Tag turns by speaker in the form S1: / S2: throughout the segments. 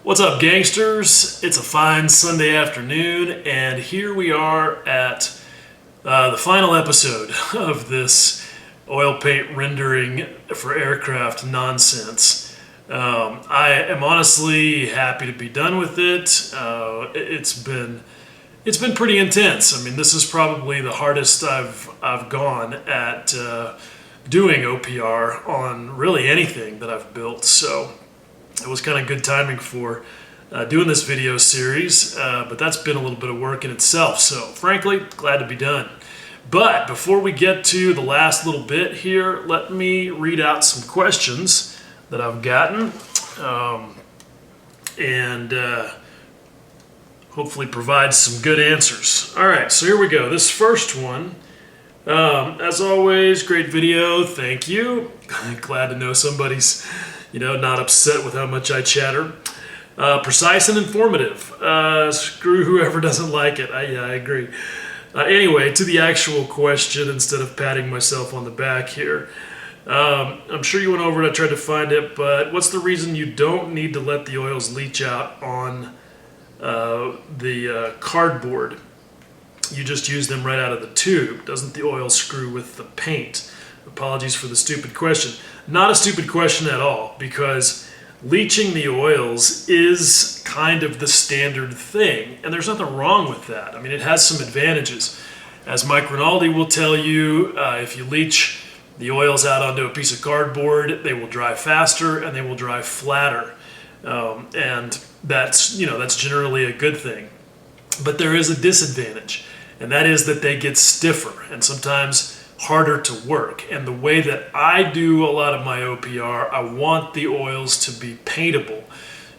S1: What's up, gangsters? It's a fine Sunday afternoon, and here we are at the final episode of this oil paint rendering for aircraft nonsense. I am honestly happy to be done with it. It's been pretty intense. I mean, this is probably the hardest I've gone at doing OPR on really anything that I've built. So it was kind of good timing for doing this video series, but that's been a little bit of work in itself. So frankly, glad to be done. But before we get to the last little bit here, let me read out some questions that I've gotten and hopefully provide some good answers. All right, so here we go. This first one, as always, great video. Thank you. Glad to know somebody's not upset with how much I chatter. Precise and informative. Screw whoever doesn't like it. I agree. Anyway, to the actual question, instead of patting myself on the back here. I'm sure you went over it, I tried to find it, but what's the reason you don't need to let the oils leach out on the cardboard? You just use them right out of the tube. Doesn't the oil screw with the paint? Apologies for the stupid question. Not a stupid question at all, because leaching the oils is kind of the standard thing, and there's nothing wrong with that. I mean, it has some advantages. As Mike Rinaldi will tell you, if you leach the oils out onto a piece of cardboard, they will dry faster and they will dry flatter, and that's generally a good thing. But there is a disadvantage, and that is that they get stiffer and sometimes harder to work. And the way that I do a lot of my OPR, I want the oils to be paintable.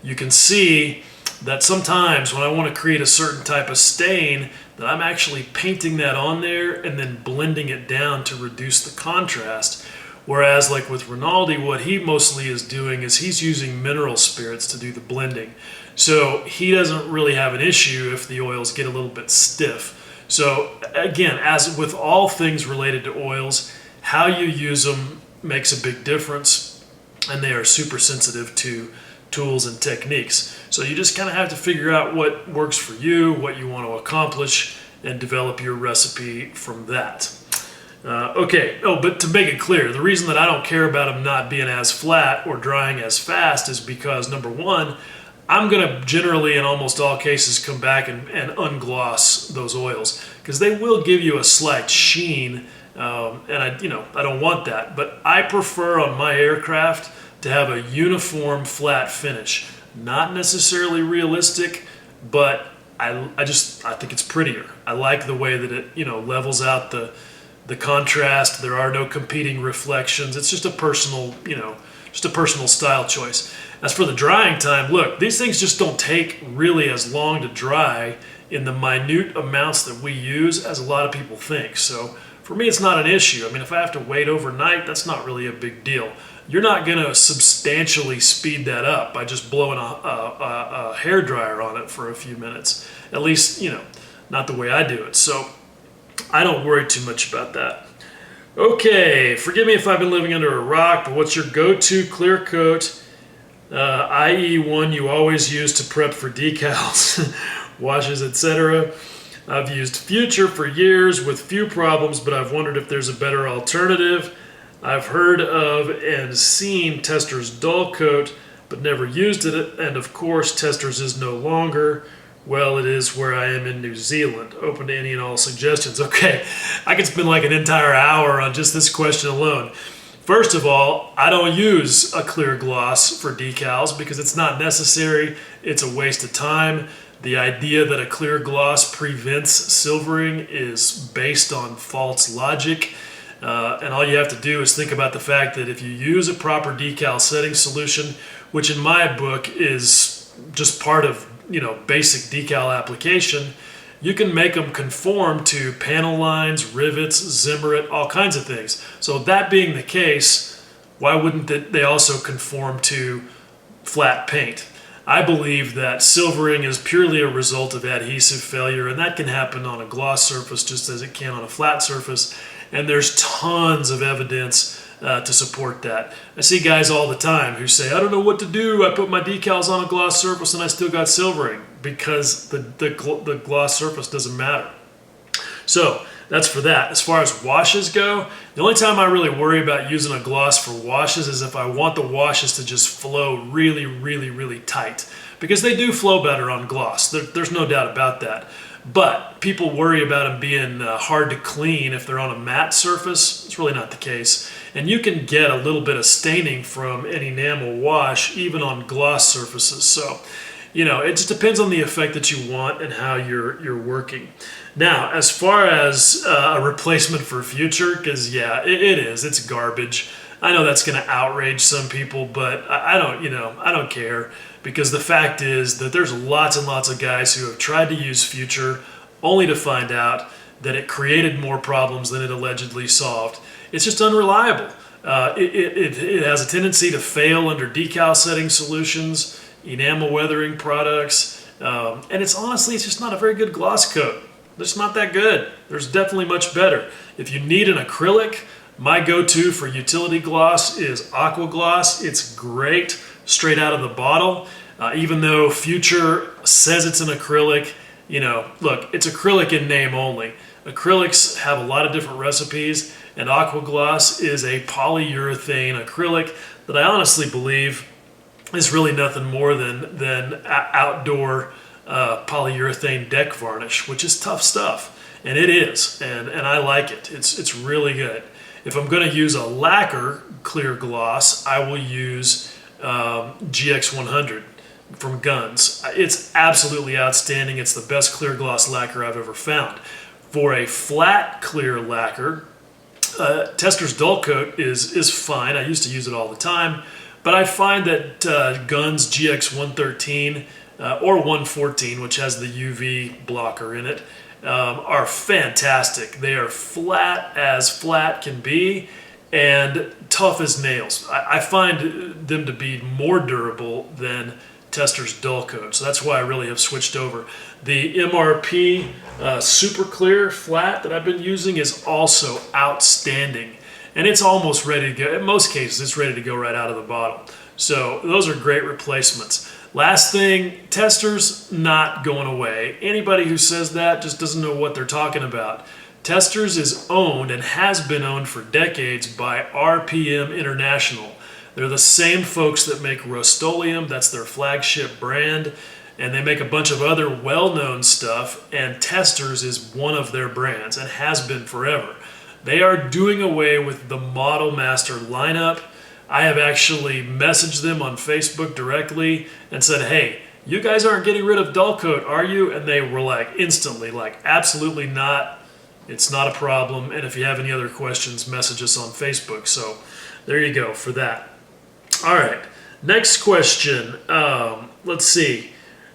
S1: You can see that sometimes when I want to create a certain type of stain, that I'm actually painting that on there and then blending it down to reduce the contrast. Whereas like with Rinaldi, what he mostly is doing is he's using mineral spirits to do the blending. So he doesn't really have an issue if the oils get a little bit stiff. So again, as with all things related to oils, how you use them makes a big difference, and they are super sensitive to tools and techniques. So you just kind of have to figure out what works for you, what you want to accomplish, and develop your recipe from that. Okay, but to make it clear, the reason that I don't care about them not being as flat or drying as fast is because, number one, I'm going to generally, in almost all cases, come back and ungloss those oils, because they will give you a slight sheen, and I don't want that. But I prefer on my aircraft to have a uniform flat finish. Not necessarily realistic, but I think it's prettier. I like the way that it levels out the contrast. There are no competing reflections. It's just a personal style choice. As for the drying time, look, these things just don't take really as long to dry in the minute amounts that we use as a lot of people think. So for me, it's not an issue. I mean, if I have to wait overnight, that's not really a big deal. You're not going to substantially speed that up by just blowing a hairdryer on it for a few minutes. At least, not the way I do it. So I don't worry too much about that. Okay, forgive me if I've been living under a rock, but what's your go-to clear coat, i.e. one you always use to prep for decals, washes, etc.? I've used Future for years with few problems, but I've wondered if there's a better alternative. I've heard of and seen Tester's dull coat, but never used it, and of course Tester's is no longer. Well, it is where I am in New Zealand. Open to any and all suggestions. Okay, I could spend like an entire hour on just this question alone. First of all, I don't use a clear gloss for decals because it's not necessary. It's a waste of time. The idea that a clear gloss prevents silvering is based on false logic. And all you have to do is think about the fact that if you use a proper decal setting solution, which in my book is just part of basic decal application, you can make them conform to panel lines, rivets, zimmerit, all kinds of things. So that being the case, why wouldn't they also conform to flat paint? I believe that silvering is purely a result of adhesive failure, and that can happen on a gloss surface just as it can on a flat surface. And there's tons of evidence to support that. I see guys all the time who say, I don't know what to do. I put my decals on a gloss surface and I still got silvering, because the gloss surface doesn't matter. So that's for that. As far as washes go, the only time I really worry about using a gloss for washes is if I want the washes to just flow really, really, really tight, because they do flow better on gloss. There's no doubt about that. But people worry about them being hard to clean if they're on a matte surface. It's really not the case. And you can get a little bit of staining from an enamel wash even on gloss surfaces. So, you know, it just depends on the effect that you want and how you're working. Now, as far as a replacement for future, because yeah, it is. It's garbage. I know that's going to outrage some people, but I don't care, because the fact is that there's lots and lots of guys who have tried to use future only to find out that it created more problems than it allegedly solved. It's just unreliable. It has a tendency to fail under decal setting solutions, enamel weathering products, and it's just not a very good gloss coat. It's not that good. There's definitely much better. If you need an acrylic, my go-to for utility gloss is Aqua Gloss. It's great straight out of the bottle. Even though Future says it's an acrylic, you know, look, it's acrylic in name only. Acrylics have a lot of different recipes, and Aqua Gloss is a polyurethane acrylic that I honestly believe is really nothing more than outdoor polyurethane deck varnish, which is tough stuff. And it is, and I like it. It's really good. If I'm going to use a lacquer clear gloss, I will use GX100 from Guns. It's absolutely outstanding. It's the best clear gloss lacquer I've ever found. For a flat clear lacquer, Tester's Dull Coat is fine. I used to use it all the time, but I find that Guns GX113 or 114, which has the UV blocker in it, are fantastic. They are flat as flat can be and tough as nails. I find them to be more durable than Tester's Dull Coat, so that's why I really have switched over. The MRP Super Clear Flat that I've been using is also outstanding, and it's almost ready to go. In most cases, it's ready to go right out of the bottle. So those are great replacements. Last thing, Testers not going away. Anybody who says that just doesn't know what they're talking about. Testers is owned and has been owned for decades by RPM International. They're the same folks that make Rust-Oleum. That's their flagship brand. And they make a bunch of other well-known stuff, and Testers is one of their brands and has been forever. They are doing away with the Model Master lineup. I have actually messaged them on Facebook directly and said, hey, you guys aren't getting rid of Dull Coat, are you? And they were like, instantly, like, absolutely not. It's not a problem. And if you have any other questions, message us on Facebook. So there you go for that. All right, next question. Let's see.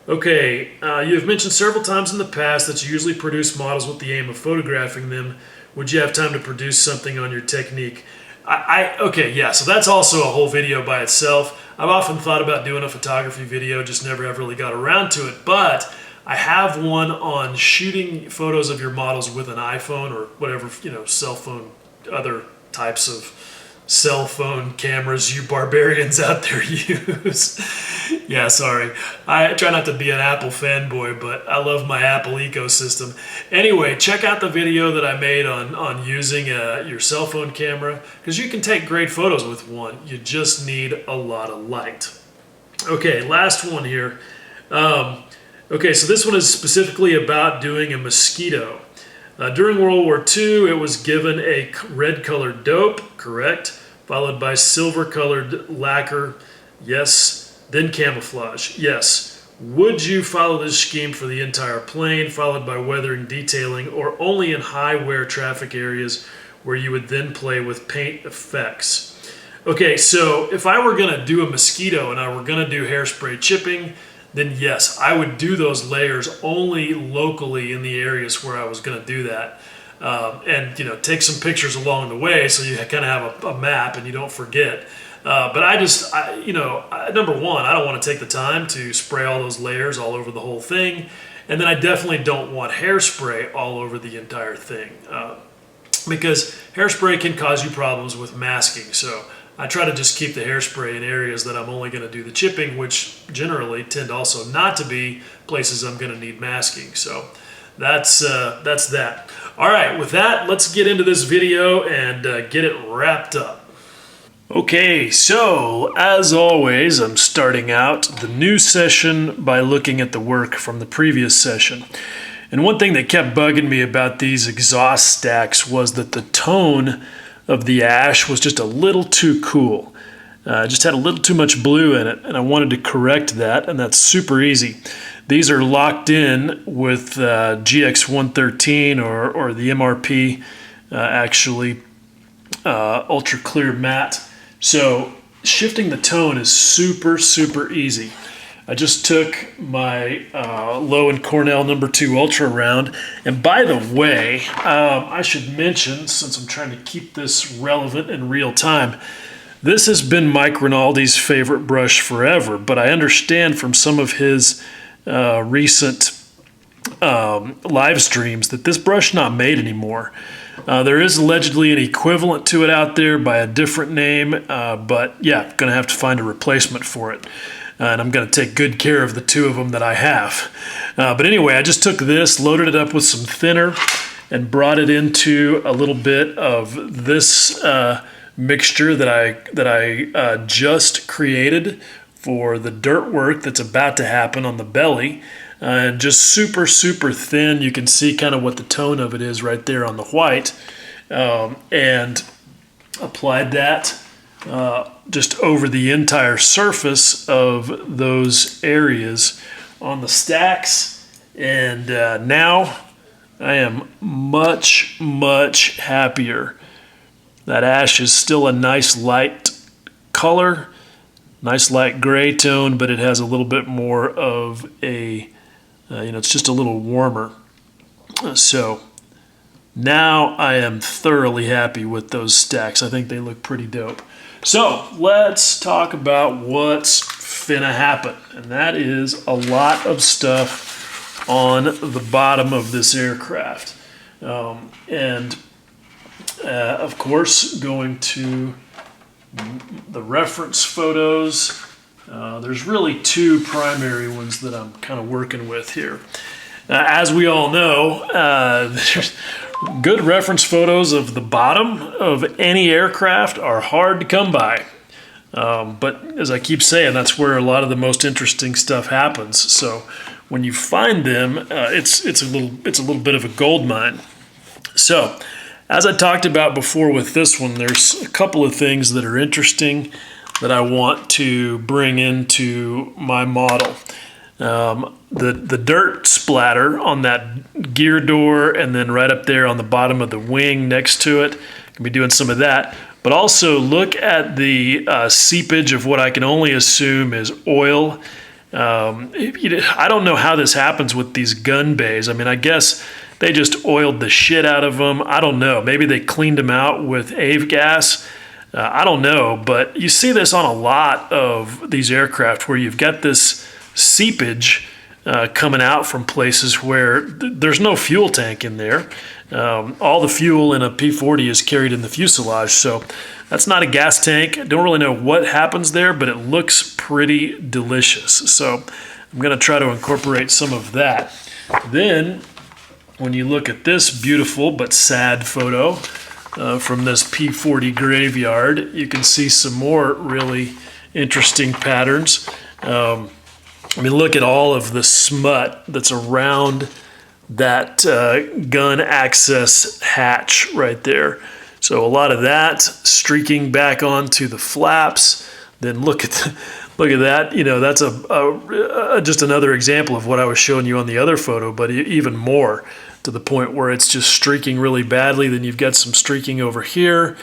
S1: Okay, you have mentioned several times in the past that you usually produce models with the aim of photographing them. Would you have time to produce something on your technique? Okay, yeah, so that's also a whole video by itself. I've often thought about doing a photography video, just never ever really got around to it, but I have one on shooting photos of your models with an iPhone or whatever, you know, cell phone, other types of cell phone cameras you barbarians out there use. Yeah, sorry. I try not to be an Apple fanboy, but I love my Apple ecosystem. Anyway, check out the video that I made on using your cell phone camera, because you can take great photos with one. You just need a lot of light. Okay, last one here. Okay, so this one is specifically about doing a mosquito. During World War II, it was given a red-colored dope, correct, followed by silver-colored lacquer, yes, then camouflage, yes. Would you follow this scheme for the entire plane, followed by weathering, detailing, or only in high-wear traffic areas where you would then play with paint effects? Okay, so if I were going to do a mosquito and I were going to do hairspray chipping, then yes, I would do those layers only locally in the areas where I was going to do that. And, you know, take some pictures along the way so you kind of have a map and you don't forget. But number one, I don't want to take the time to spray all those layers all over the whole thing. And then I definitely don't want hairspray all over the entire thing. because hairspray can cause you problems with masking. So I try to just keep the hairspray in areas that I'm only going to do the chipping, which generally tend also not to be places I'm going to need masking. So that's that. All right, with that, let's get into this video and get it wrapped up. Okay, so as always, I'm starting out the new session by looking at the work from the previous session. And one thing that kept bugging me about these exhaust stacks was that the tone of the ash was just a little too cool. Just had a little too much blue in it, and I wanted to correct that, and that's super easy. These are locked in with GX113 or the MRP, actually, Ultra Clear Matte. So shifting the tone is super, super easy. I just took my Lowe & Cornell No. 2 Ultra round. And by the way, I should mention, since I'm trying to keep this relevant in real time, this has been Mike Rinaldi's favorite brush forever, but I understand from some of his recent live streams that this brush is not made anymore. There is allegedly an equivalent to it out there by a different name, but yeah, going to have to find a replacement for it. And I'm going to take good care of the two of them that I have. But anyway, I just took this, loaded it up with some thinner, and brought it into a little bit of this mixture that I just created for the dirt work that's about to happen on the belly. And just super, super thin. You can see kind of what the tone of it is right there on the white. And applied that just over the entire surface of those areas on the stacks. And now I am much, much happier. That ash is still a nice light color, nice light gray tone, but it has a little bit more of a it's just a little warmer. So now I am thoroughly happy with those stacks. I think they look pretty dope. So let's talk about what's finna happen. And that is a lot of stuff on the bottom of this aircraft. And of course, going to the reference photos. There's really two primary ones that I'm kind of working with here. As we all know, there's good reference photos of the bottom of any aircraft are hard to come by. But as I keep saying, that's where a lot of the most interesting stuff happens. So when you find them, it's a little bit of a gold mine. So as I talked about before with this one, there's a couple of things that are interesting that I want to bring into my model. The dirt splatter on that gear door and then right up there on the bottom of the wing next to it, can be doing some of that. But also look at the seepage of what I can only assume is oil. I don't know how this happens with these gun bays. I mean, I guess they just oiled the shit out of them. I don't know. Maybe they cleaned them out with Avgas. I don't know, but you see this on a lot of these aircraft where you've got this seepage coming out from places where there's no fuel tank in there. All the fuel in a P-40 is carried in the fuselage, so that's not a gas tank. I don't really know what happens there, but it looks pretty delicious. So I'm going to try to incorporate some of that. Then, when you look at this beautiful but sad photo, from this P-40 graveyard, you can see some more really interesting patterns. I mean, look at all of the smut that's around that gun access hatch right there. So a lot of that streaking back onto the flaps. Then look at that. You know, that's just another example of what I was showing you on the other photo, but even more, to the point where it's just streaking really badly. Then you've got some streaking over here.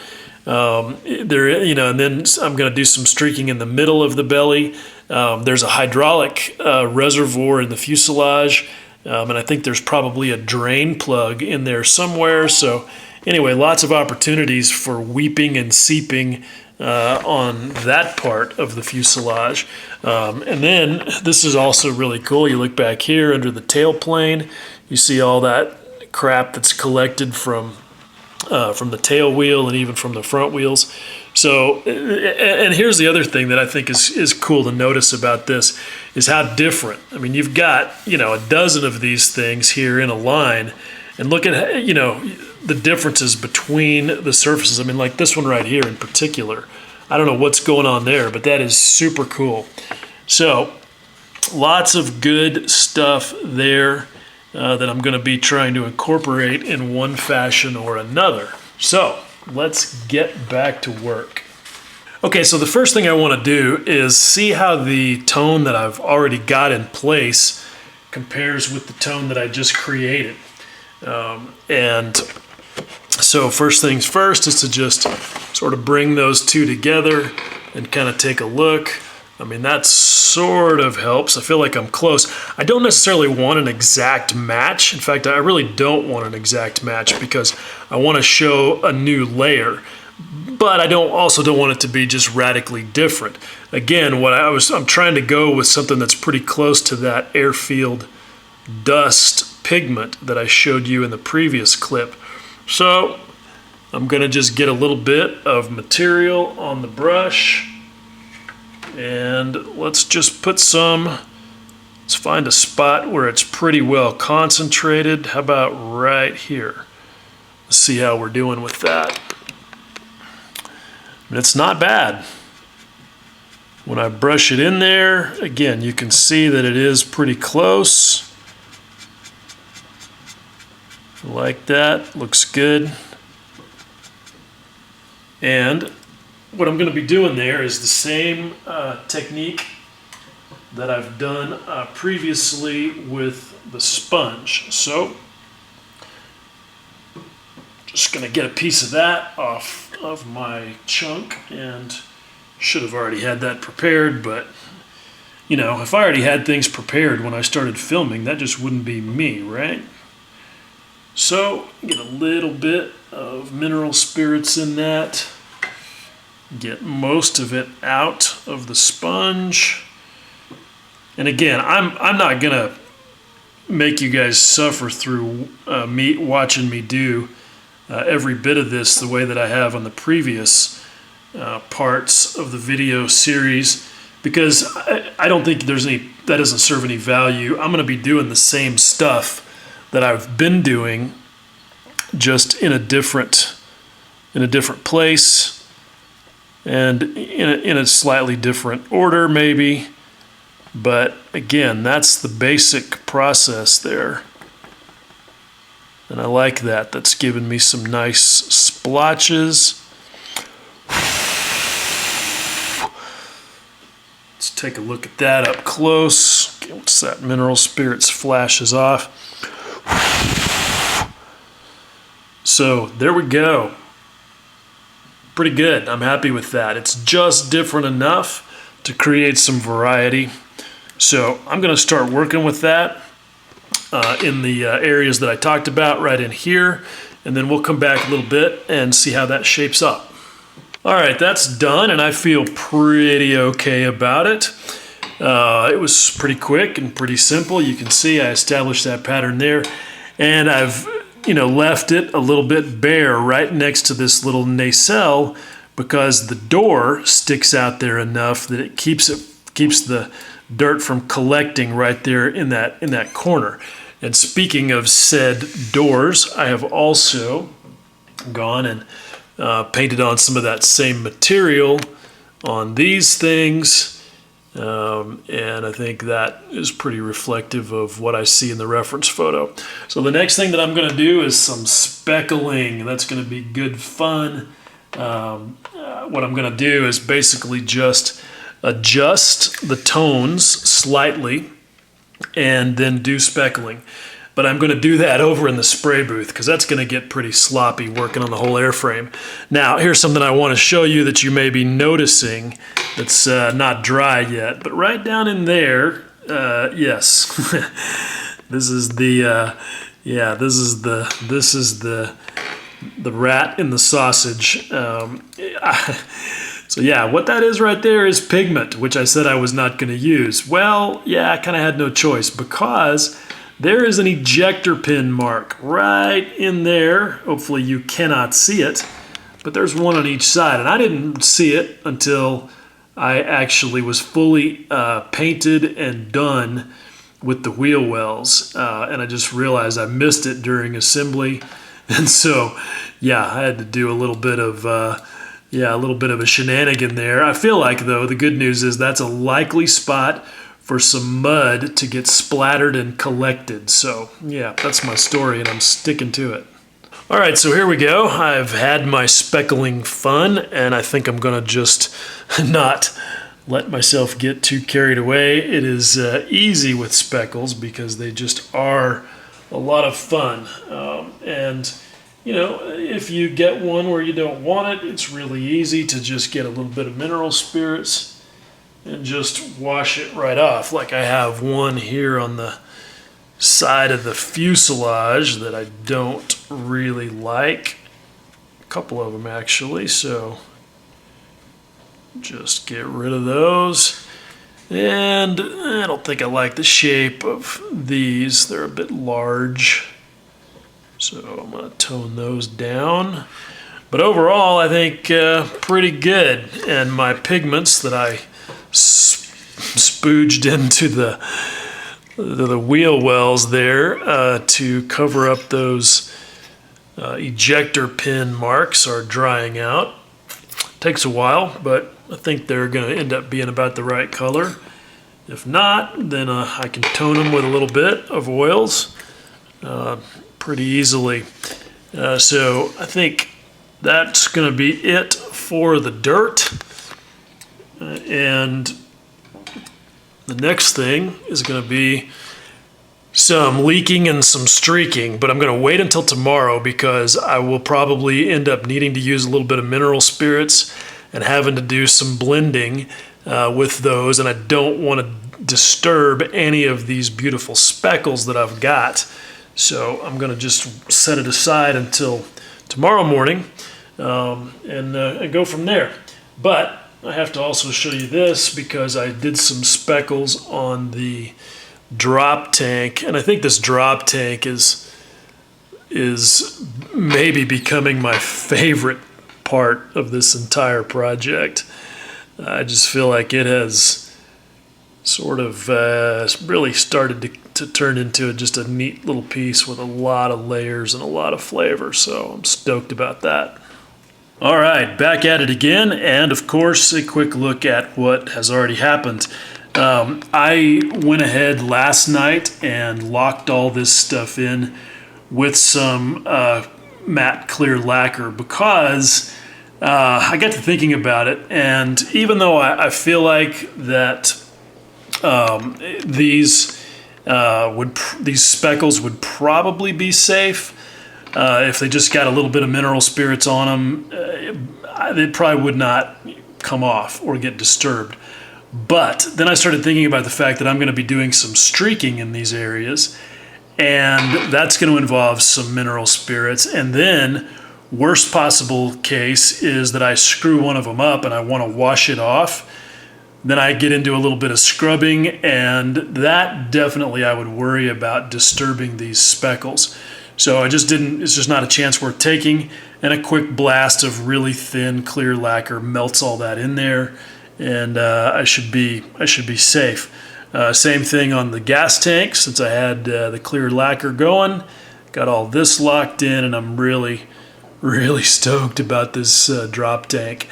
S1: And then I'm going to do some streaking in the middle of the belly. There's a hydraulic reservoir in the fuselage, and I think there's probably a drain plug in there somewhere. So anyway, lots of opportunities for weeping and seeping on that part of the fuselage. And then this is also really cool. You look back here under the tailplane, you see all that crap that's collected from from the tail wheel and even from the front wheels. So, and here's the other thing that I think is cool to notice about this is how different. I mean, you've got, a dozen of these things here in a line, and look at, the differences between the surfaces. I mean, like this one right here in particular. I don't know what's going on there, but that is super cool. So, lots of good stuff there that I'm going to be trying to incorporate in one fashion or another. So, let's get back to work. Okay, so the first thing I want to do is see how the tone that I've already got in place compares with the tone that I just created. And so first things first is to just sort of bring those two together and kind of take a look. I mean, that sort of helps. I feel like I'm close. I don't necessarily want an exact match. In fact, I really don't want an exact match because I want to show a new layer. But I also don't want it to be just radically different. Again, I'm trying to go with something that's pretty close to that airfield dust pigment that I showed you in the previous clip. So I'm going to just get a little bit of material on the brush. And let's just put let's find a spot where it's pretty well concentrated. How about right here? Let's see how we're doing with that. And it's not bad. When I brush it in there, again, you can see that it is pretty close. Like that, looks good. And what I'm going to be doing there is the same technique that I've done previously with the sponge. So, just going to get a piece of that off of my chunk, and should have already had that prepared, but if I already had things prepared when I started filming, that just wouldn't be me, right? So, get a little bit of mineral spirits in that. Get most of it out of the sponge. And again, I'm not gonna make you guys suffer through watching me do every bit of this the way that I have on the previous parts of the video series, because I don't think that doesn't serve any value. I'm gonna be doing the same stuff that I've been doing, just in a different place. And in a slightly different order, maybe. But again, that's the basic process there. And I like that. That's given me some nice splotches. Let's take a look at that up close. Once that mineral spirits flashes off. So there we go. Pretty good. I'm happy with that. It's just different enough to create some variety. So I'm going to start working with that in the areas that I talked about right in here, and then we'll come back a little bit and see how that shapes up. All right, that's done, and I feel pretty okay about it. It was pretty quick and pretty simple. You can see I established that pattern there, and I've left it a little bit bare right next to this little nacelle, because the door sticks out there enough that it keeps the dirt from collecting right there in that corner. And speaking of said doors, I have also gone and painted on some of that same material on these things. And I think that is pretty reflective of what I see in the reference photo. So the next thing that I'm going to do is some speckling. That's going to be good fun. What I'm going to do is basically just adjust the tones slightly and then do speckling. But I'm going to do that over in the spray booth, because that's going to get pretty sloppy working on the whole airframe. Now, here's something I want to show you that you may be noticing that's not dry yet. But right down in there, yes, this is the rat in the sausage. So yeah, what that is right there is pigment, which I said I was not going to use. Well, yeah, I kind of had no choice, because there is an ejector pin mark right in there. Hopefully you cannot see it, but there's one on each side, and I didn't see it until I actually was fully painted and done with the wheel wells, and I just realized I missed it during assembly, and so yeah, I had to do a little bit of a shenanigan there. I feel like, though, the good news is that's a likely spot for some mud to get splattered and collected. So yeah, that's my story, and I'm sticking to it. All right, so here we go. I've had my speckling fun, and I think I'm gonna just not let myself get too carried away. It is easy with speckles because they just are a lot of fun. And you know, if you get one where you don't want it, it's really easy to just get a little bit of mineral spirits and just wash it right off. Like I have one here on the side of the fuselage that I don't really like. A couple of them actually, so just get rid of those. And I don't think I like the shape of these. They're a bit large. So I'm going to tone those down. But overall, I think pretty good. And my pigments that I spooged into the wheel wells there to cover up those ejector pin marks are drying out. Takes a while, but I think they're going to end up being about the right color. If not, then I can tone them with a little bit of oils pretty easily. So I think that's going to be it for the dirt. And the next thing is going to be some leaking and some streaking, but I'm going to wait until tomorrow because I will probably end up needing to use a little bit of mineral spirits and having to do some blending with those, and I don't want to disturb any of these beautiful speckles that I've got. So I'm going to just set it aside until tomorrow morning and go from there. But I have to also show you this because I did some speckles on the drop tank, and I think this drop tank is maybe becoming my favorite part of this entire project. I just feel like it has sort of really started to turn into just a neat little piece with a lot of layers and a lot of flavor, so I'm stoked about that. All right, back at it again, and of course a quick look at what has already happened. I went ahead last night and locked all this stuff in with some matte clear lacquer because I got to thinking about it, and even though I feel like that these speckles would probably be safe if they just got a little bit of mineral spirits on them, they probably would not come off or get disturbed. But then I started thinking about the fact that I'm going to be doing some streaking in these areas, and that's going to involve some mineral spirits. And then worst possible case is that I screw one of them up and I want to wash it off. Then I get into a little bit of scrubbing, and that definitely I would worry about disturbing these speckles. So it's just not a chance worth taking, and a quick blast of really thin clear lacquer melts all that in there, and I should be safe. Same thing on the gas tank, since I had the clear lacquer going, got all this locked in, and I'm really stoked about this drop tank.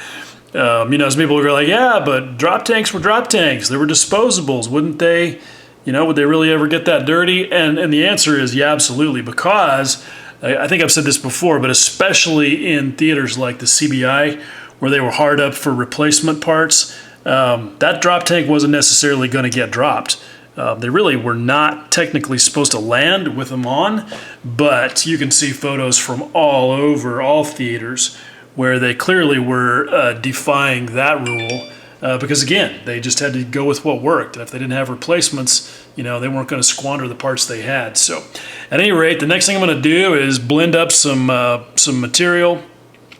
S1: Some people are like, yeah, but drop tanks were drop tanks. They were disposables. Wouldn't they, would they really ever get that dirty? And the answer is yeah, absolutely, because I think I've said this before, but especially in theaters like the CBI, where they were hard up for replacement parts, that drop tank wasn't necessarily going to get dropped. They really were not technically supposed to land with them on, but you can see photos from all over, all theaters, where they clearly were defying that rule because, again, they just had to go with what worked. And if they didn't have replacements, they weren't going to squander the parts they had. So at any rate, the next thing I'm going to do is blend up some material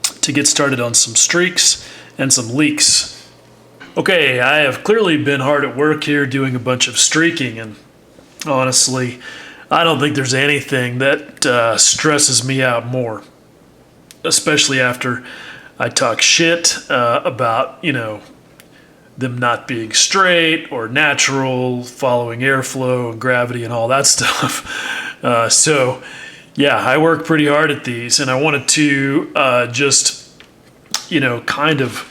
S1: to get started on some streaks and some leaks. Okay, I have clearly been hard at work here doing a bunch of streaking, and honestly, I don't think there's anything that stresses me out more, especially after I talk shit about, them not being straight or natural, following airflow and gravity and all that stuff. So, yeah, I work pretty hard at these, and I wanted to just, kind of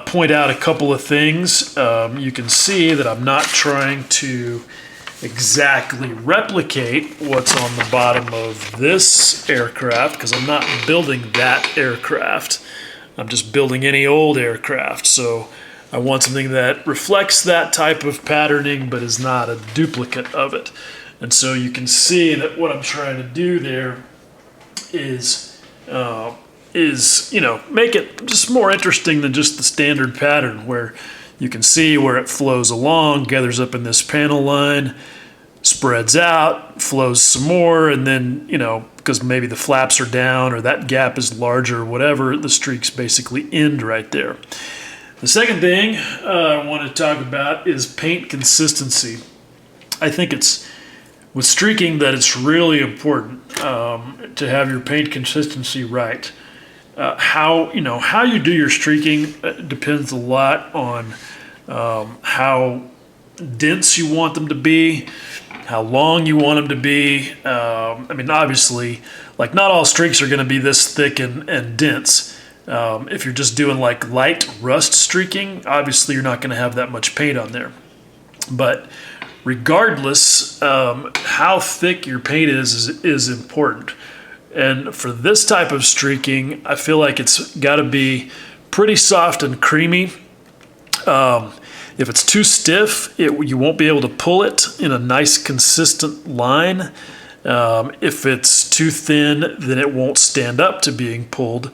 S1: point out a couple of things. You can see that I'm not trying to exactly replicate what's on the bottom of this aircraft, because I'm not building that aircraft. I'm just building any old aircraft. So I want something that reflects that type of patterning but is not a duplicate of it. And so you can see that what I'm trying to do there is make it just more interesting than just the standard pattern, where you can see where it flows along, gathers up in this panel line, spreads out, flows some more, and then, because maybe the flaps are down or that gap is larger or whatever, the streaks basically end right there. The second thing I want to talk about is paint consistency. I think it's with streaking that it's really important to have your paint consistency right. How you do your streaking depends a lot on how dense you want them to be, how long you want them to be. Obviously, like, not all streaks are going to be this thick and dense. If you're just doing like light rust streaking, obviously you're not going to have that much paint on there. But regardless, how thick your paint is important. And for this type of streaking, I feel like it's got to be pretty soft and creamy. If it's too stiff, you won't be able to pull it in a nice consistent line. If it's too thin, then it won't stand up to being pulled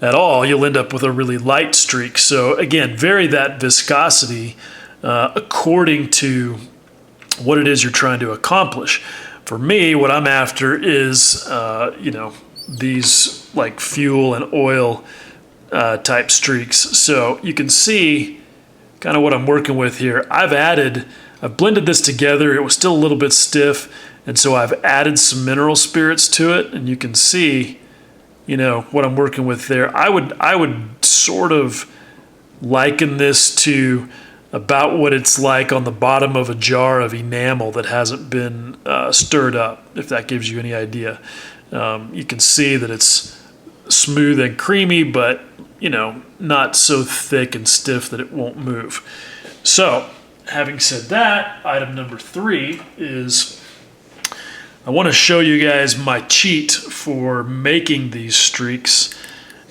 S1: at all. You'll end up with a really light streak. So again, vary that viscosity according to what it is you're trying to accomplish. For me, what I'm after is, these like fuel and oil type streaks. So you can see kind of what I'm working with here. I've blended this together. It was still a little bit stiff, and so I've added some mineral spirits to it, and you can see, what I'm working with there. I would sort of liken this to about what it's like on the bottom of a jar of enamel that hasn't been stirred up, if that gives you any idea. You can see that it's smooth and creamy, but not so thick and stiff that it won't move. So, having said that, item number 3 is I want to show you guys my cheat for making these streaks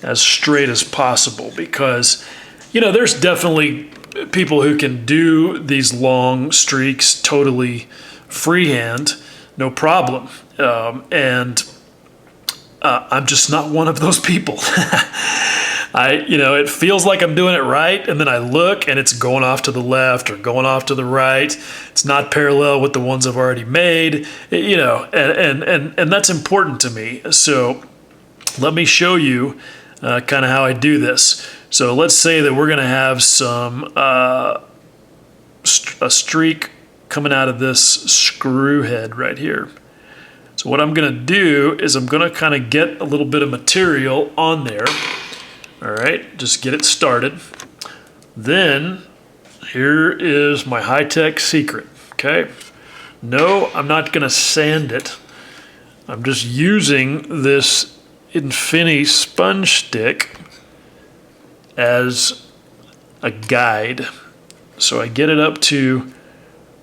S1: as straight as possible, because there's definitely people who can do these long streaks totally freehand, no problem. I'm just not one of those people. It feels like I'm doing it right, and then I look and it's going off to the left or going off to the right. It's not parallel with the ones I've already made, and that's important to me. So let me show you kind of how I do this. So let's say that we're going to have a streak coming out of this screw head right here. So what I'm going to do is I'm going to kind of get a little bit of material on there. All right, just get it started. Then here is my high-tech secret, okay? No, I'm not going to sand it. I'm just using this Infinity sponge stick as a guide. So I get it up to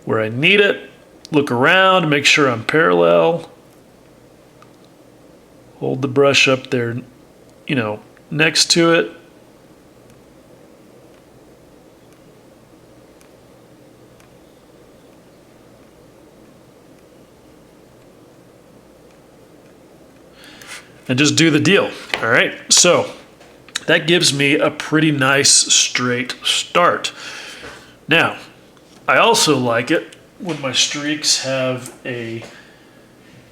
S1: where I need it, look around, make sure I'm parallel, hold the brush up there, next to it. And just do the deal. All right, so that gives me a pretty nice straight start. Now, I also like it when my streaks have a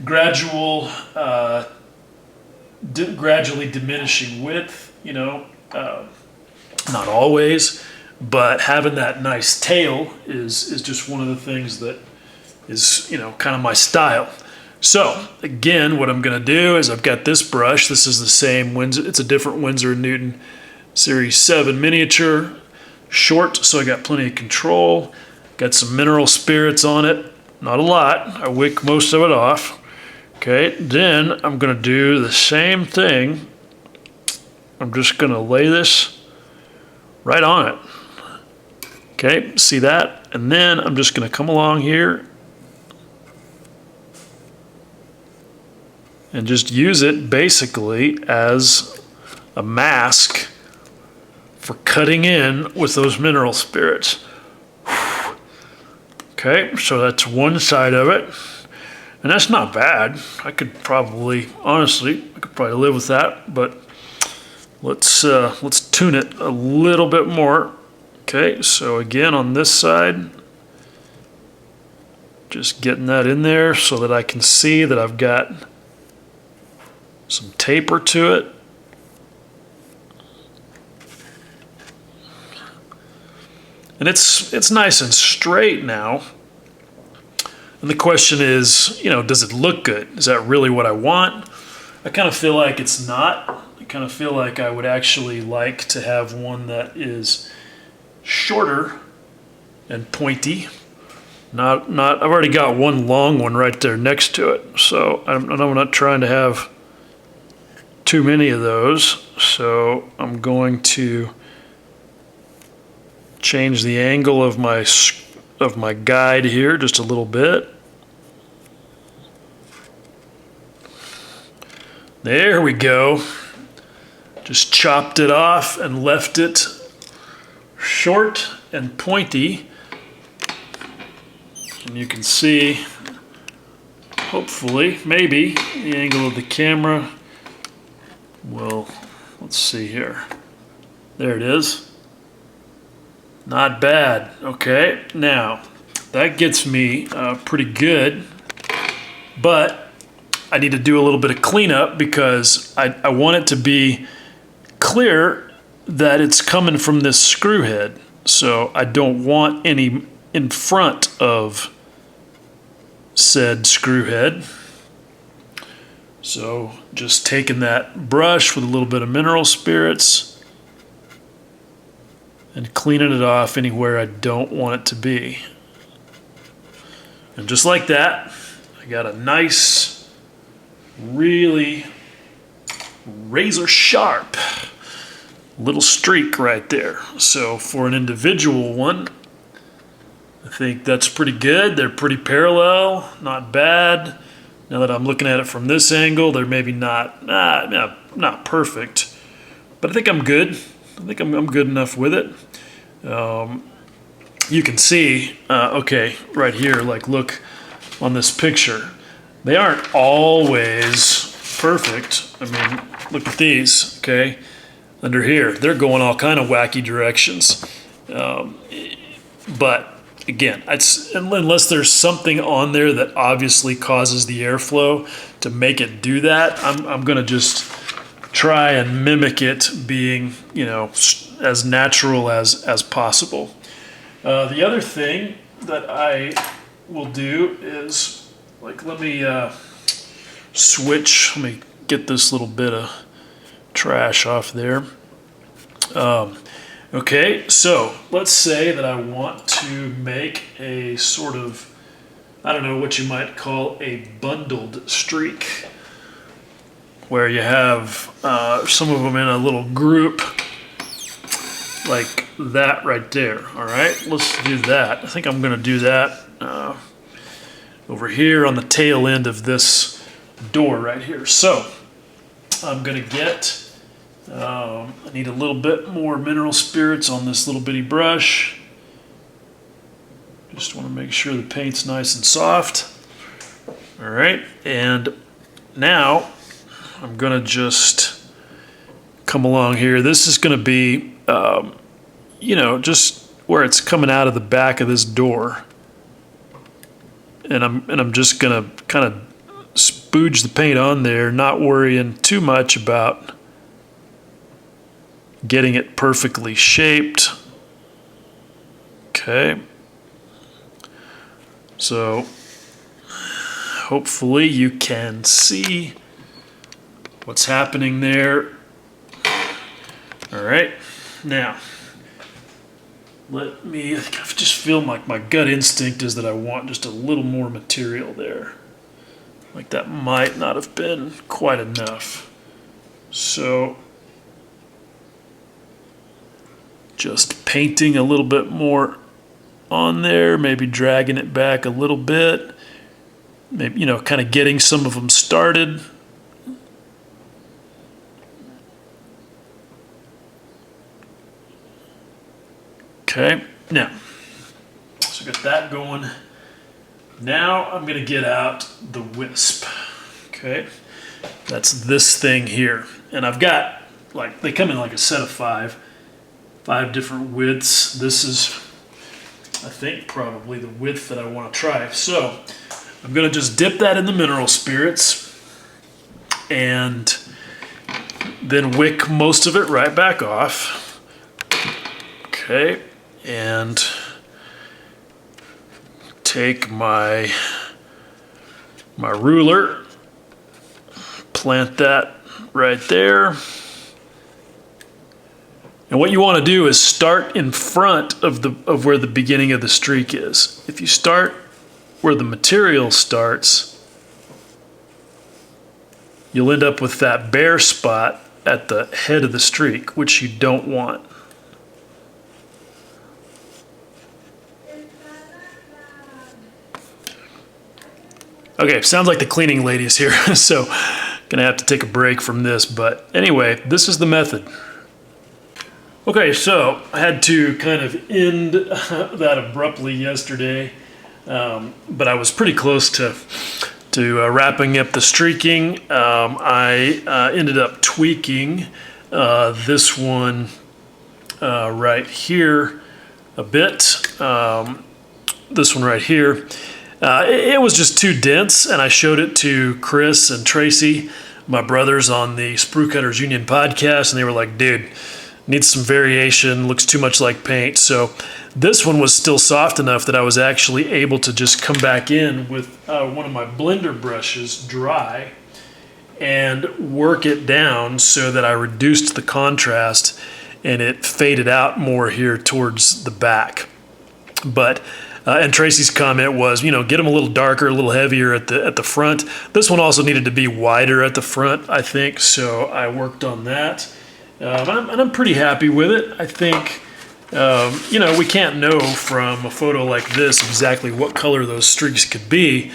S1: gradually diminishing width, not always, but having that nice tail is just one of the things that is, you know, kind of my style. So again, what I'm going to do is I've got this brush. This is the same Winsor. It's a different Winsor & Newton Series 7 miniature, short, so I got plenty of control. Got some mineral spirits on it, not a lot. I wick most of it off. Okay, then I'm going to do the same thing. I'm just going to lay this right on it. Okay, see that? And then I'm just going to come along here and just use it basically as a mask for cutting in with those mineral spirits. Okay, so that's one side of it. And that's not bad. I could probably, honestly, I could probably live with that, but let's tune it a little bit more. Okay, so again on this side, just getting that in there so that I can see that I've got some taper to it. And it's nice and straight now. And the question is, you know, does it look good? Is that really what I want? I kind of feel like it's not. I kind of feel like I would actually like to have one that is shorter and pointy. I've already got one long one right there next to it. So I'm not trying to have too many of those. So I'm going to change the angle of my guide here just a little bit. There we go. Just chopped it off and left it short and pointy. And you can see, hopefully, maybe, the angle of the camera will, let's see here. There it is. Not bad. Okay, now that gets me pretty good, but I need to do a little bit of cleanup because I want it to be clear that it's coming from this screw head. So I don't want any in front of said screw head. So just taking that brush with a little bit of mineral spirits and cleaning it off anywhere I don't want it to be. And just like that, I got a nice, really razor sharp little streak right there. So for an individual one, I think that's pretty good. They're pretty parallel, not bad. Now that I'm looking at it from this angle, they're maybe not perfect, but I think I'm good. I think I'm good enough with it. You can see, okay, right here, like look on this picture. They aren't always perfect. I mean, look at these, okay? Under here, they're going all kind of wacky directions. But again, unless there's something on there that obviously causes the airflow to make it do that, I'm gonna just try and mimic it being, you know, as natural as possible. The other thing that I will do is, like, let me switch. Let me get this little bit of trash off there. Okay, so let's say that I want to make a sort of, I don't know what you might call a bundled streak, where you have some of them in a little group like that right there. All right, let's do that. I think I'm going to do that over here on the tail end of this door right here. So I'm going to get, I need a little bit more mineral spirits on this little bitty brush. Just want to make sure the paint's nice and soft. All right, and now I'm going to just come along here. This is going to be, you know, just where it's coming out of the back of this door. And I'm just going to kind of spooge the paint on there, not worrying too much about getting it perfectly shaped. Okay. So hopefully you can see what's happening there. All right, now I just feel like my gut instinct is that I want just a little more material there. Like that might not have been quite enough. So just painting a little bit more on there, maybe dragging it back a little bit, maybe, kind of getting some of them started. Okay, now, so got that going. Now I'm going to get out the wisp. Okay, that's this thing here. And I've got, they come in like a set of five different widths. This is, I think, probably the width that I want to try. So I'm going to just dip that in the mineral spirits and then wick most of it right back off. Okay, and take my ruler, plant that right there. And what you want to do is start in front of where the beginning of the streak is. If you start where the material starts, you'll end up with that bare spot at the head of the streak, which you don't want. Okay, sounds like the cleaning lady is here, so gonna have to take a break from this, but anyway, this is the method. Okay, so I had to kind of end that abruptly yesterday, but I was pretty close to wrapping up the streaking. I ended up tweaking this one right here a bit. This one right here. It was just too dense, and I showed it to Chris and Tracy, my brothers, on the Sprue Cutters Union podcast, and they were like, dude, needs some variation, looks too much like paint. So this one was still soft enough that I was actually able to just come back in with one of my blender brushes dry and work it down so that I reduced the contrast and it faded out more here towards the back. But and Tracy's comment was, get them a little darker, a little heavier at the front. This one also needed to be wider at the front, I think, so I worked on that. And I'm pretty happy with it. I think, we can't know from a photo like this exactly what color those streaks could be,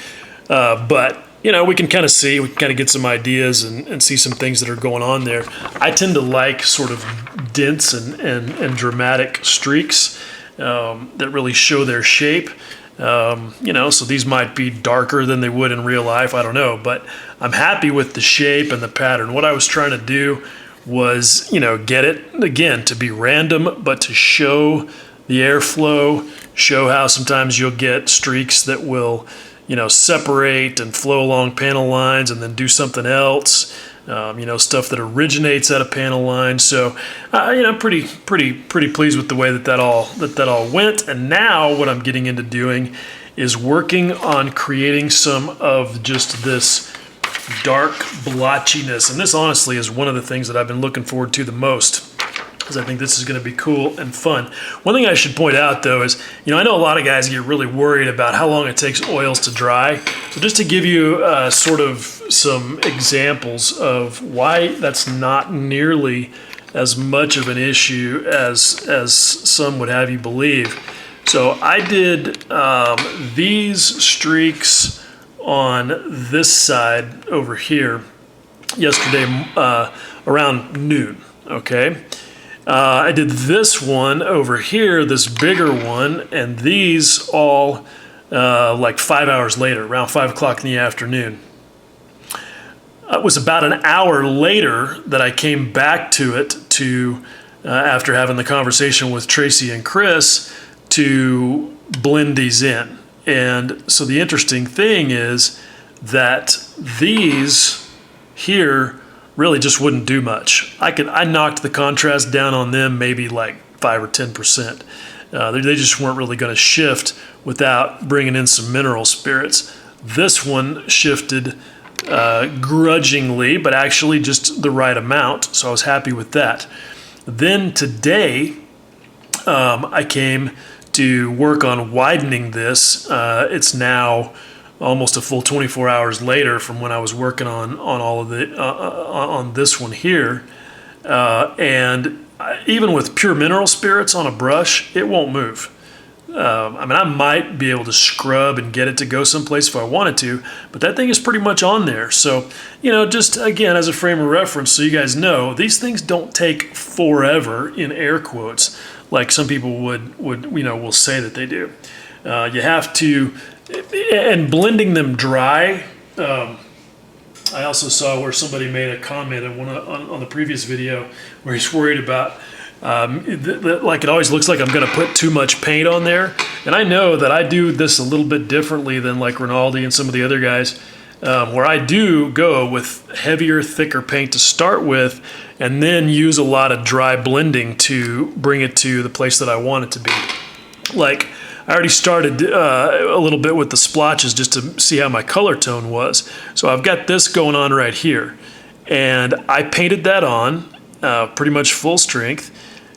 S1: but, we can kind of see, we can kind of get some ideas and see some things that are going on there. I tend to like sort of dense and dramatic streaks that really show their shape. So these might be darker than they would in real life, I don't know, but I'm happy with the shape and the pattern. What I was trying to do was, get it, again, to be random, but to show the airflow, show how sometimes you'll get streaks that will, separate and flow along panel lines and then do something else, stuff that originates out of panel lines. So, pretty pleased with the way that all went. And now what I'm getting into doing is working on creating some of just this dark blotchiness, and this honestly is one of the things that I've been looking forward to the most, because I think this is going to be cool and fun. One thing I should point out though is, I know a lot of guys get really worried about how long it takes oils to dry. So just to give you sort of some examples of why that's not nearly as much of an issue as some would have you believe. So I did these streaks on this side over here yesterday around noon, okay? I did this one over here, this bigger one, and these all like 5 hours later, around 5 o'clock in the afternoon. It was about an hour later that I came back to it after having the conversation with Tracy and Chris, to blend these in. And so the interesting thing is that these here really just wouldn't do much. I knocked the contrast down on them maybe like 5 or 10%. They just weren't really going to shift without bringing in some mineral spirits. This one shifted grudgingly, but actually just the right amount, so I was happy with that. Then today, I came to work on widening this. It's now almost a full 24 hours later from when I was working on all of the on this one here, and even with pure mineral spirits on a brush, it won't move. I mean, I might be able to scrub and get it to go someplace if I wanted to, but that thing is pretty much on there. So, you know, just again, as a frame of reference, so you guys know, these things don't take forever, in air quotes, like some people will say that they do. You have to, and blending them dry. I also saw where somebody made a comment on the previous video where he's worried about like it always looks like I'm going to put too much paint on there. And I know that I do this a little bit differently than like Rinaldi and some of the other guys, where I do go with heavier, thicker paint to start with, and then use a lot of dry blending to bring it to the place that I want it to be. Like, I already started a little bit with the splotches just to see how my color tone was. So I've got this going on right here. And I painted that on pretty much full strength,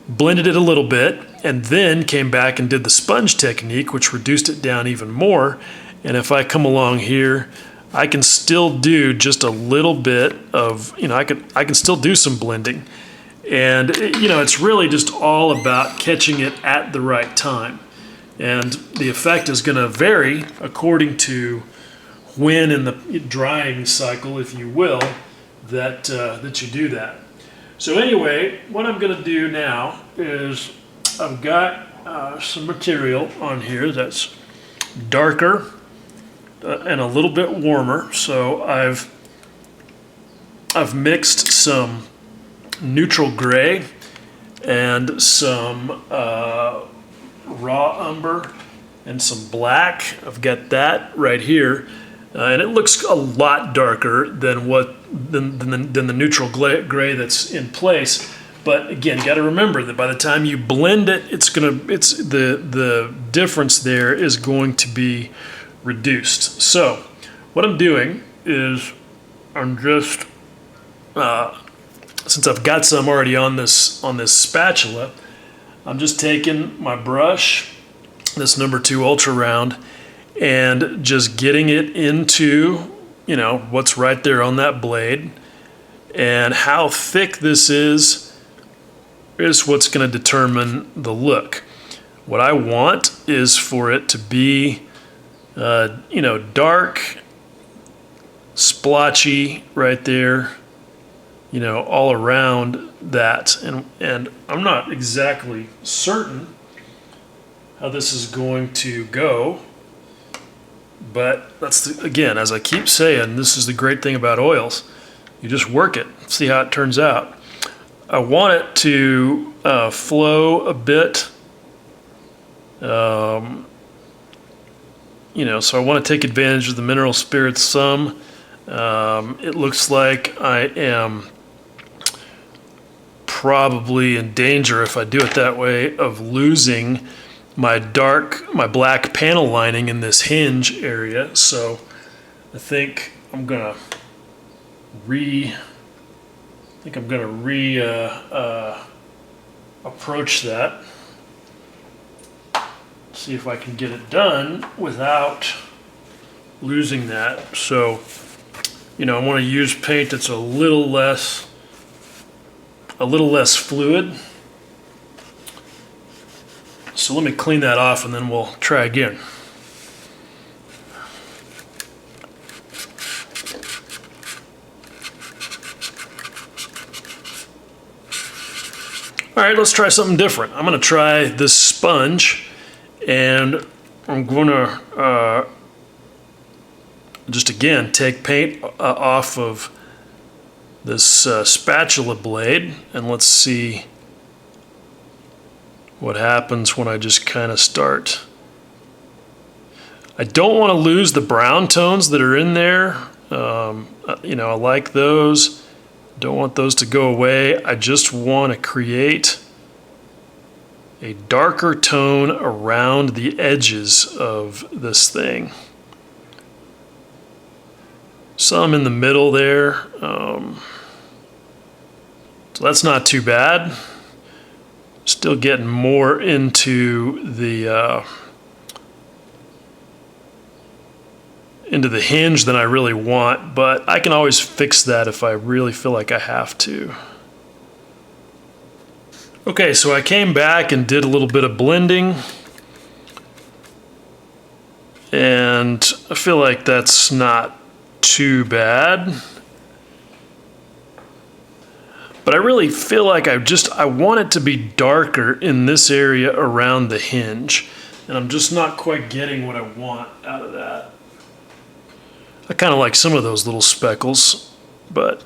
S1: blended it a little bit, and then came back and did the sponge technique, which reduced it down even more. And if I come along here, I can still do just a little bit of, you know, I can still do some blending. And, you know, it's really just all about catching it at the right time. And the effect is going to vary according to when in the drying cycle, if you will, that you do that. So anyway, what I'm going to do now is I've got some material on here that's darker and a little bit warmer. So I've mixed some neutral gray and some raw umber and some black. I've got that right here, and it looks a lot darker than the neutral gray that's in place. But again, you got to remember that by the time you blend it, the difference there is going to be reduced. So what I'm doing is I'm just since I've got some already on this spatula, I'm just taking my brush, this number 2 ultra round, and just getting it into, you know, what's right there on that blade. And how thick this is what's going to determine the look. What I want is for it to be, you know, dark, splotchy right there, you know, all around that. And I'm not exactly certain how this is going to go, but that's again, as I keep saying, this is the great thing about oils. You just work it, see how it turns out. I want it to flow a bit, you know, so I want to take advantage of the mineral spirits some. It looks like I am probably in danger, if I do it that way, of losing my black panel lining in this hinge area. So I think I'm gonna approach that. See if I can get it done without losing that. So, you know, I want to use paint that's a little less fluid. So let me clean that off and then we'll try again. All right, let's try something different. I'm going to try this sponge, and I'm going to just again take paint off of this spatula blade, and let's see what happens when I just kind of start. I don't want to lose the brown tones that are in there. You know, I like those. Don't want those to go away. I just want to create a darker tone around the edges of this thing. some in the middle there. So that's not too bad. Still getting more into the hinge than I really want, but I can always fix that if I really feel like I have to. Okay, so I came back and did a little bit of blending, and I feel like that's not too bad. But I really feel like I want it to be darker in this area around the hinge, and I'm just not quite getting what I want out of that. I kind of like some of those little speckles, but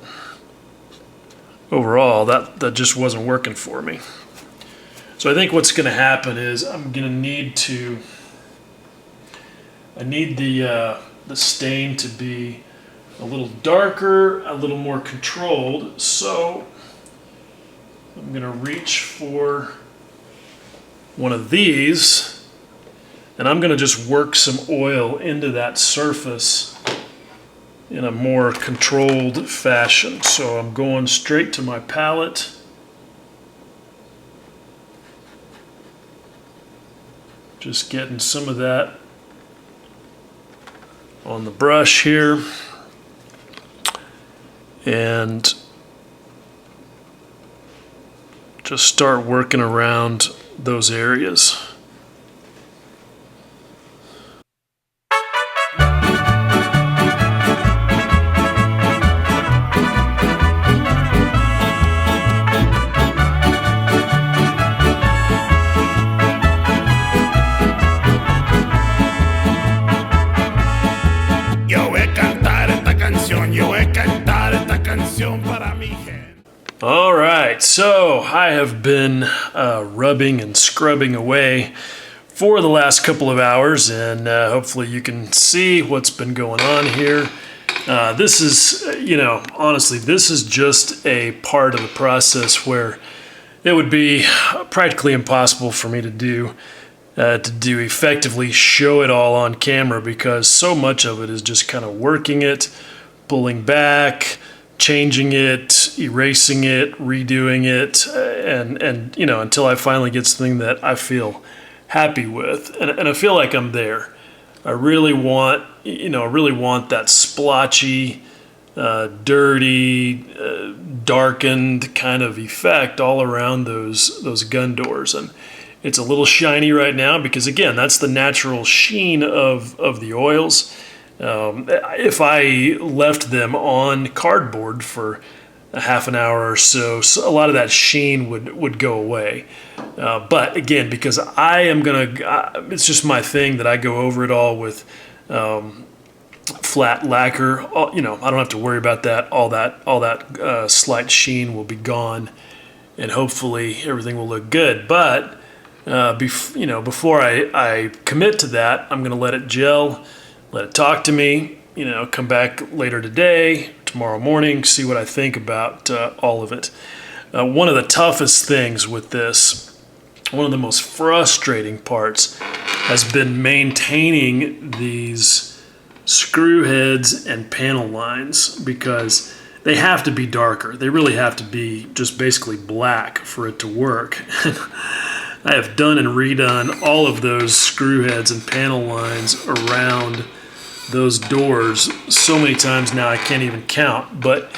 S1: overall that just wasn't working for me. So I think what's going to happen is I'm going to need the stain to be a little darker, a little more controlled. So I'm going to reach for one of these, and I'm going to just work some oil into that surface in a more controlled fashion. So I'm going straight to my palette. Just getting some of that on the brush here. And just start working around those areas. All right, so I have been rubbing and scrubbing away for the last couple of hours, and hopefully you can see what's been going on here. This is, honestly, this is just a part of the process where it would be practically impossible for me to do effectively show it all on camera, because so much of it is just kind of working it, pulling back, changing it, erasing it, redoing it, and until I finally get something that I feel happy with, and I feel like I'm there. I really want that splotchy, dirty, darkened kind of effect all around those gun doors, and it's a little shiny right now because, again, that's the natural sheen of the oils. If I left them on cardboard for a half an hour or so, a lot of that sheen would go away. But again, because it's just my thing that I go over it all with flat lacquer. I don't have to worry about that. All that slight sheen will be gone, and hopefully everything will look good. But before I commit to that, I'm going to let it gel. Let it talk to me, come back later today, tomorrow morning, see what I think about all of it. One of the toughest things with this, one of the most frustrating parts, has been maintaining these screw heads and panel lines, because they have to be darker. They really have to be just basically black for it to work. I have done and redone all of those screw heads and panel lines around those doors so many times now I can't even count. But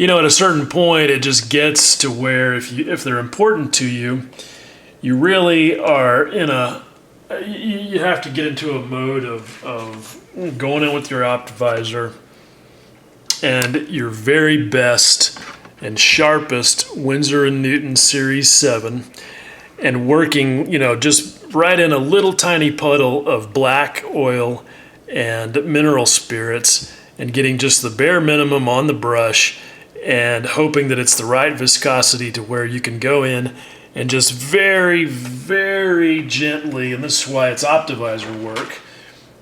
S1: at a certain point it just gets to where if they're important to you, you really are you have to get into a mode of going in with your optivisor and your very best and sharpest Winsor & Newton Series 7, and working just right in a little tiny puddle of black oil and mineral spirits, and getting just the bare minimum on the brush, and hoping that it's the right viscosity to where you can go in and just very, very gently, and this is why it's optivisor work,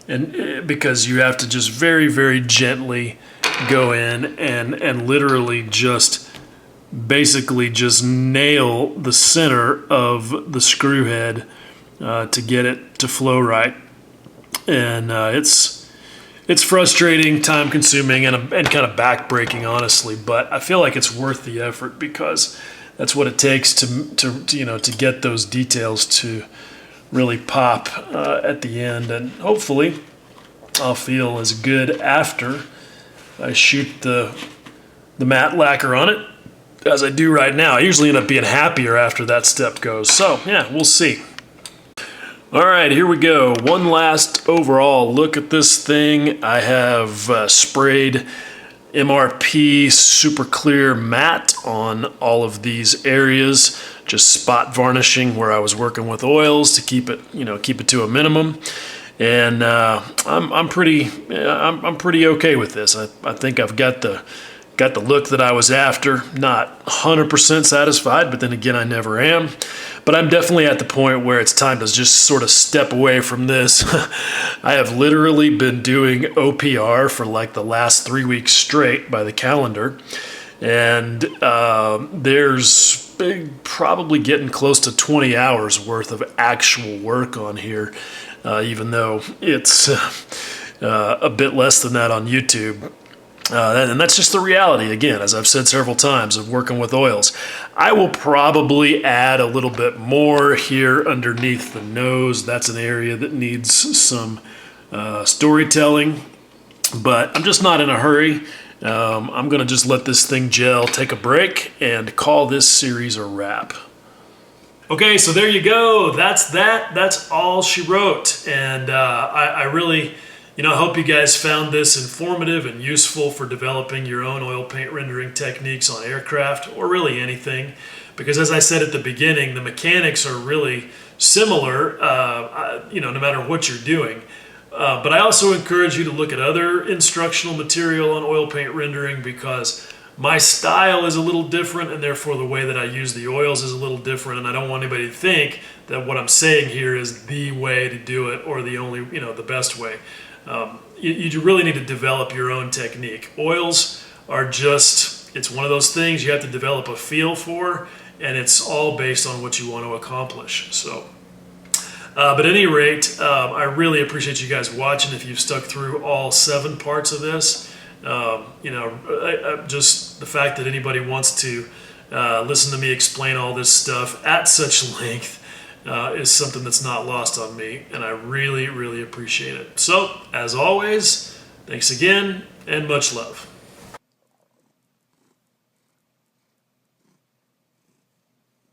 S1: and because you have to just very, very gently go in and literally just basically just nail the center of the screw head to get it to flow right. And it's It's frustrating, time consuming, and kind of backbreaking, honestly, but I feel like it's worth the effort because that's what it takes to get those details to really pop at the end, and hopefully I'll feel as good after I shoot the matte lacquer on it as I do right now. I usually end up being happier after that step goes. So yeah, we'll see. All right, here we go. One last overall look at this thing. I have sprayed MRP super clear matte on all of these areas, just spot varnishing where I was working with oils to keep it to a minimum. And I'm pretty okay with this. I think I've got the look that I was after. Not 100% satisfied, but then again, I never am. But I'm definitely at the point where it's time to just sort of step away from this. I have literally been doing OPR for like the last 3 weeks straight by the calendar. And there's probably getting close to 20 hours worth of actual work on here, even though it's a bit less than that on YouTube. And that's just the reality, again, as I've said several times, of working with oils. I will probably add a little bit more here underneath the nose. That's an area that needs some storytelling, but I'm just not in a hurry. I'm going to just let this thing gel, take a break, and call this series a wrap. Okay, so there you go. That's all she wrote. And I really... I hope you guys found this informative and useful for developing your own oil paint rendering techniques on aircraft, or really anything. Because as I said at the beginning, the mechanics are really similar, no matter what you're doing. But I also encourage you to look at other instructional material on oil paint rendering, because my style is a little different, and therefore the way that I use the oils is a little different, and I don't want anybody to think that what I'm saying here is the way to do it, or the only, the best way. You really need to develop your own technique. Oils are it's one of those things you have to develop a feel for, and it's all based on what you want to accomplish. So, but at any rate, I really appreciate you guys watching. If you've stuck through all 7 parts of this, just the fact that anybody wants to listen to me explain all this stuff at such length is something that's not lost on me, and I really, really appreciate it. So, as always, thanks again, and much love.